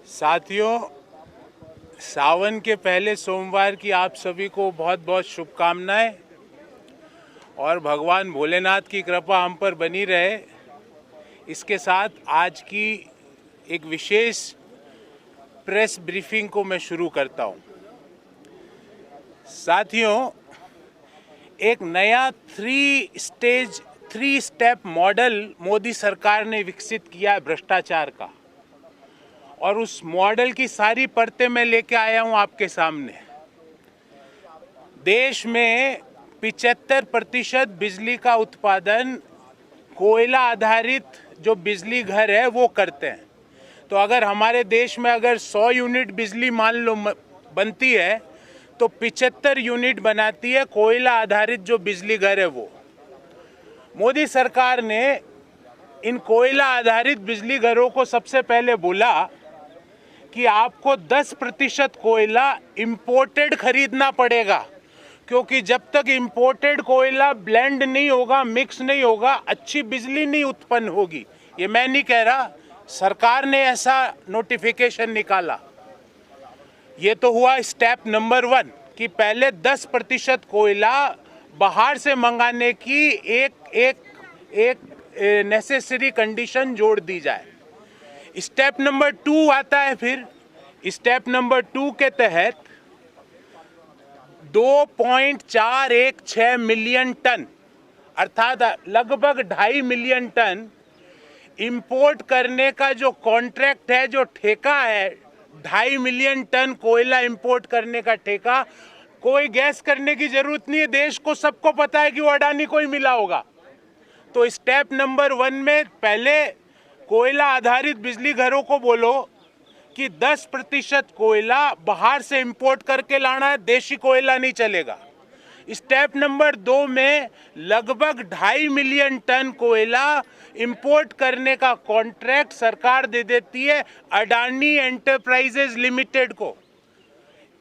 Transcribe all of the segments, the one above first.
साथियों, सावन के पहले सोमवार की आप सभी को बहुत बहुत शुभकामनाएं और भगवान भोलेनाथ की कृपा हम पर बनी रहे। इसके साथ आज की एक विशेष प्रेस ब्रीफिंग को मैं शुरू करता हूं। साथियों, एक नया थ्री स्टेप मॉडल मोदी सरकार ने विकसित किया है भ्रष्टाचार का, और उस मॉडल की सारी परतें मैं लेके आया हूं आपके सामने। देश में 75% बिजली का उत्पादन कोयला आधारित जो बिजली घर है वो करते हैं। तो अगर हमारे देश में अगर 100 यूनिट बिजली मान लो बनती है तो 75 यूनिट बनाती है कोयला आधारित जो बिजली घर है वो। मोदी सरकार ने इन कोयला आधारित बिजली घरों को सबसे पहले बोला कि आपको 10% कोयला इंपोर्टेड खरीदना पड़ेगा, क्योंकि जब तक इंपोर्टेड कोयला ब्लेंड नहीं होगा, मिक्स नहीं होगा, अच्छी बिजली नहीं उत्पन्न होगी। ये मैं नहीं कह रहा, सरकार ने ऐसा नोटिफिकेशन निकाला। ये तो हुआ स्टेप नंबर 1 कि पहले 10% कोयला बाहर से मंगाने की एक नेसेसरी कंडीशन जोड़ दी जाए। स्टेप नंबर 2 आता है। फिर स्टेप नंबर 2 के तहत 2.416 मिलियन टन अर्थात लगभग 2.5 मिलियन टन इंपोर्ट करने का जो कॉन्ट्रैक्ट है, जो ठेका है, 2.5 मिलियन टन कोयला इंपोर्ट करने का ठेका। कोई गैस करने की जरूरत नहीं है, देश को सबको पता है कि वो अडानी को ही मिला होगा। तो स्टेप नंबर 1 में पहले कोयला आधारित बिजली घरों को बोलो कि 10% कोयला बाहर से इंपोर्ट करके लाना है, देशी कोयला नहीं चलेगा। स्टेप नंबर 2 में लगभग 2.5 मिलियन टन कोयला इंपोर्ट करने का कॉन्ट्रैक्ट सरकार दे देती है अडानी एंटरप्राइजेज लिमिटेड को।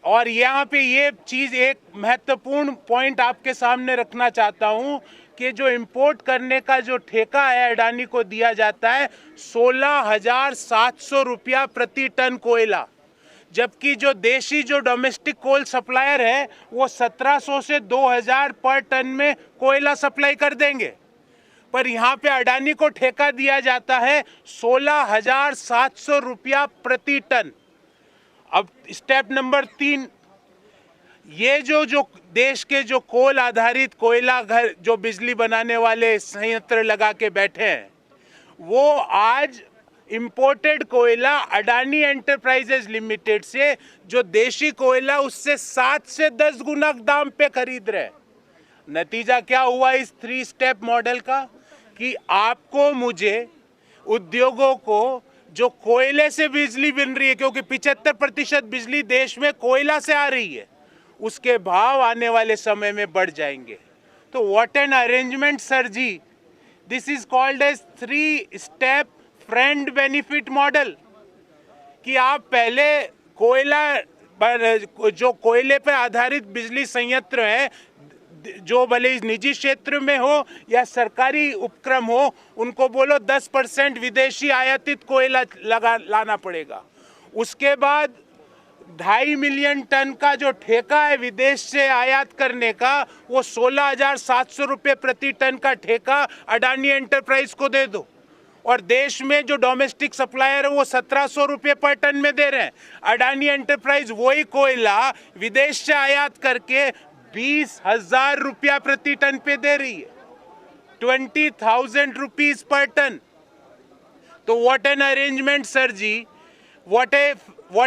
और यहाँ पे ये चीज़ एक महत्वपूर्ण पॉइंट आपके सामने रखना चाहता हूँ कि जो इंपोर्ट करने का जो ठेका है अडानी को दिया जाता है 16,700 रुपया प्रति टन कोयला, जबकि जो देशी जो डोमेस्टिक कोल सप्लायर है वो 1700 से 2000 पर टन में कोयला सप्लाई कर देंगे। पर यहाँ पे अडानी को ठेका दिया जाता है 16,700 रुपया प्रति टन। अब स्टेप नंबर 3, ये जो देश के जो कोल आधारित कोयला घर जो बिजली बनाने वाले संयंत्र लगा के बैठे हैं, वो आज इंपोर्टेड कोयला अडानी एंटरप्राइजेज लिमिटेड से जो देशी कोयला उससे 7 से 10 गुना दाम पे खरीद रहे हैं। नतीजा क्या हुआ इस 3 स्टेप मॉडल का कि आपको, मुझे, उद्योगों को जो कोयले से बिजली बन रही है, क्योंकि 75% बिजली देश में कोयला से आ रही है, उसके भाव आने वाले समय में बढ़ जाएंगे। तो what an arrangement sir ji. This is called as 3 step friend benefit model कि आप पहले कोयला जो कोयले पर आधारित बिजली संयंत्र है, जो भले निजी क्षेत्र में हो या सरकारी उपक्रम हो, उनको बोलो 10% विदेशी आयातित कोयला लाना पड़ेगा। उसके बाद 2.5 मिलियन टन का जो ठेका है विदेश से आयात करने का, वो 16,700 रुपये प्रति टन का ठेका अडानी एंटरप्राइज को दे दो। और देश में जो डोमेस्टिक सप्लायर है वो 1700 रुपये पर टन में दे रहे हैं। अडानी एंटरप्राइज वही कोयला विदेश से आयात करके 20,000 रुपया प्रति टन पे दे रही है, 20,000 रुपीज पर टन। तो what an arrangement sir ji, what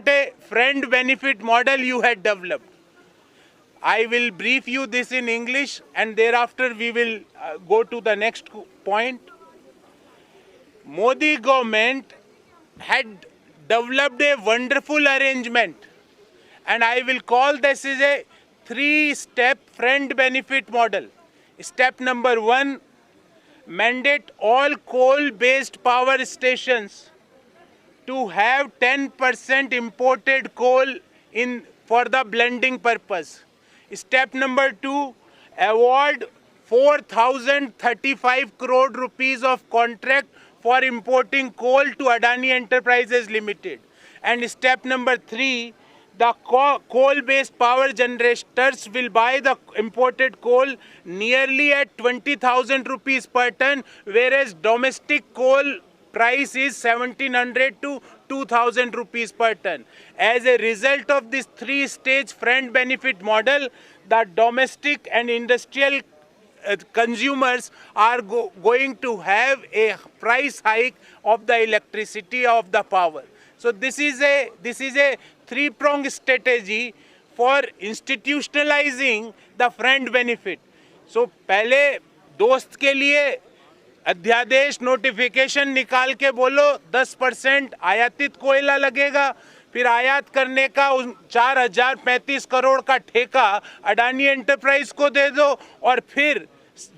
a friend benefit model you had developed. I will brief you this in English and thereafter we will go to the next point. Modi government had developed a wonderful arrangement, and I will call this as a 3-step friend benefit model. Step number 1, mandate all coal-based power stations to have 10% imported coal in for the blending purpose. Step number 2, award 4,035 crore rupees of contract for importing coal to Adani Enterprises Limited. And step number 3, the coal-based power generators will buy the imported coal nearly at 20,000 rupees per ton, whereas domestic coal price is 1,700 to 2,000 rupees per ton. As a result of this 3-stage friend benefit model, the domestic and industrial consumers are going to have a price hike of the electricity, of the power. So this is a 3-pronged strategy for institutionalizing the friend benefit. So पहले दोस्त के लिए अध्यादेश notification निकाल के बोलो 10% आयातित कोयला लगेगा, फिर आयात करने का 4,035 करोड़ का ठेका अडानी एंटरप्राइज को दे दो, और फिर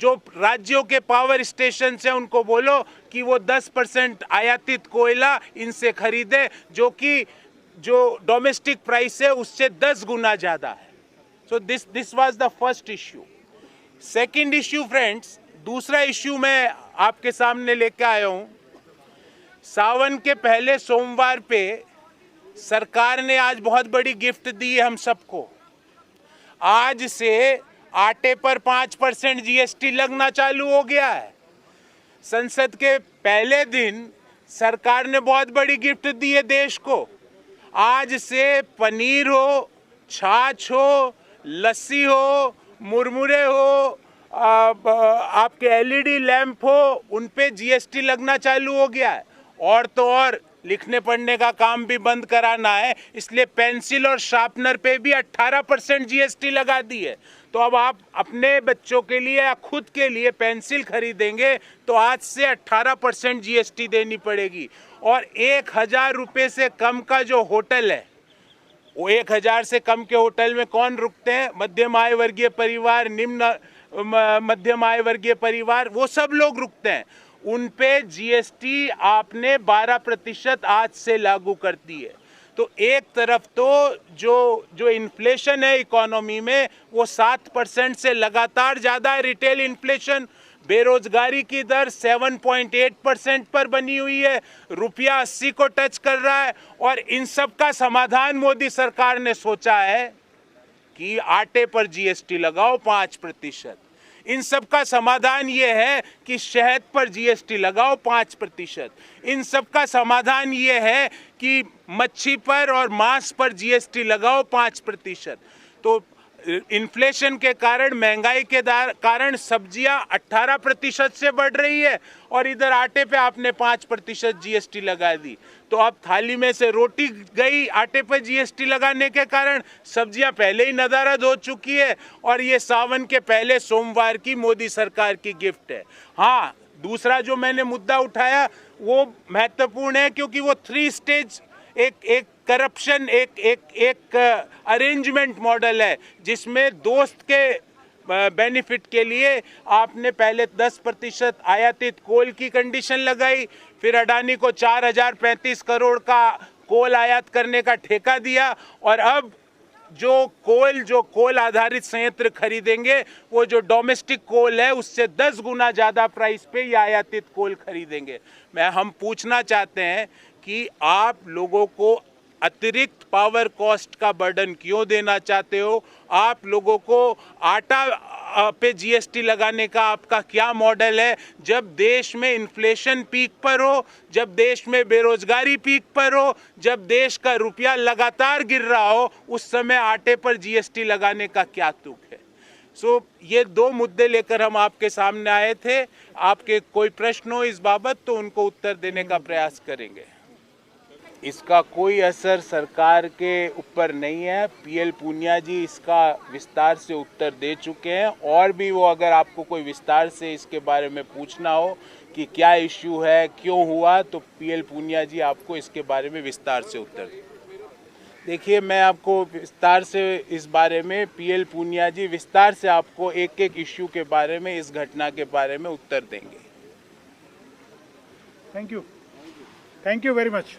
जो राज्यों के पावर स्टेशन से उनको बोलो कि वो 10% आयातित कोयला इनसे खरीदे, जो डोमेस्टिक प्राइस है उससे 10 गुना ज़्यादा है. So this was the first issue. Second issue friends, दूसरा इश्यू मैं आपके सामने लेके आया हूँ. सावन के पहले सोमवार पे सरकार ने आज बहुत बड़ी गिफ्ट दी है हम सबको. आज से आटे पर 5% जीएसटी लगना चालू हो गया है. संसद के पहले दिन सरकार ने बहुत बड़ी गिफ्ट दी है देश को. आज से पनीर हो, छाछ हो, लस्सी हो, मुरमुरे हो, आपके एलईडी लैंप हो, उन पे जीएसटी लगना चालू हो गया है. और तो और लिखने पढ़ने का काम भी बंद कराना है, इसलिए पेंसिल और शार्पनर पे भी 18% जीएसटी लगा दी है. तो अब आप अपने बच्चों के लिए या खुद के लिए पेंसिल खरीदेंगे तो आज से 18% जीएसटी देनी पड़ेगी. और 1,000 रुपये से कम का जो होटल है, वो 1,000 से कम के होटल में कौन रुकते हैं? मध्यम आय वर्गीय परिवार, निम्न मध्यम आय वर्गीय परिवार, वो सब लोग रुकते हैं. उन पे जीएसटी आपने 12% आज से लागू कर दी है. तो एक तरफ तो जो इन्फ्लेशन है इकोनॉमी में वो 7% से लगातार ज़्यादा है, रिटेल इन्फ्लेशन. बेरोजगारी की दर 7.8% पर बनी हुई है, रुपया 80 को टच कर रहा है. और इन सब का समाधान मोदी सरकार ने सोचा है कि आटे पर जीएसटी लगाओ 5%. इन सब का समाधान ये है कि शहद पर जीएसटी लगाओ 5%. इन सब का समाधान ये है कि मच्छी पर और मांस पर जीएसटी लगाओ 5%. तो इन्फ्लेशन के कारण, महंगाई के कारण सब्जियां 18% से बढ़ रही है और इधर आटे पे आपने 5% जीएसटी लगा दी. तो अब थाली में से रोटी गई आटे पे जीएसटी लगाने के कारण. सब्जियां पहले ही नदारद हो चुकी है और ये सावन के पहले सोमवार की मोदी सरकार की गिफ्ट है. हाँ, दूसरा जो मैंने मुद्दा उठाया वो महत्वपूर्ण है क्योंकि वो 3 स्टेज एक करप्शन, एक अरेंजमेंट मॉडल है जिसमें दोस्त के बेनिफिट के लिए आपने पहले 10% आयातित कोल की कंडीशन लगाई, फिर अडानी को 4,035 करोड़ का कोल आयात करने का ठेका दिया, और अब जो कोल आधारित संयंत्र खरीदेंगे वो जो डोमेस्टिक कोल है उससे 10 गुना ज़्यादा प्राइस पे ये आयातित कोल खरीदेंगे. हम पूछना चाहते हैं कि आप लोगों को अतिरिक्त पावर कॉस्ट का बर्डन क्यों देना चाहते हो? आप लोगों को आटा पे जीएसटी लगाने का आपका क्या मॉडल है? जब देश में इन्फ्लेशन पीक पर हो, जब देश में बेरोजगारी पीक पर हो, जब देश का रुपया लगातार गिर रहा हो, उस समय आटे पर जीएसटी लगाने का क्या तुक है? ये 2 मुद्दे लेकर हम आपके सामने आए थे. आपके कोई प्रश्न हो इस बाबत तो उनको उत्तर देने का प्रयास करेंगे. इसका कोई असर सरकार के ऊपर नहीं है. पीएल पूनिया जी इसका विस्तार से उत्तर दे चुके हैं, और भी वो अगर आपको कोई विस्तार से इसके बारे में पूछना हो कि क्या इश्यू है, क्यों हुआ, तो पीएल पूनिया जी आपको इसके बारे में विस्तार से उत्तर दें. देखिए, मैं आपको विस्तार से इस बारे में, पीएल पूनिया जी विस्तार से आपको एक इश्यू के बारे में, इस घटना के बारे में उत्तर देंगे. Thank you very much.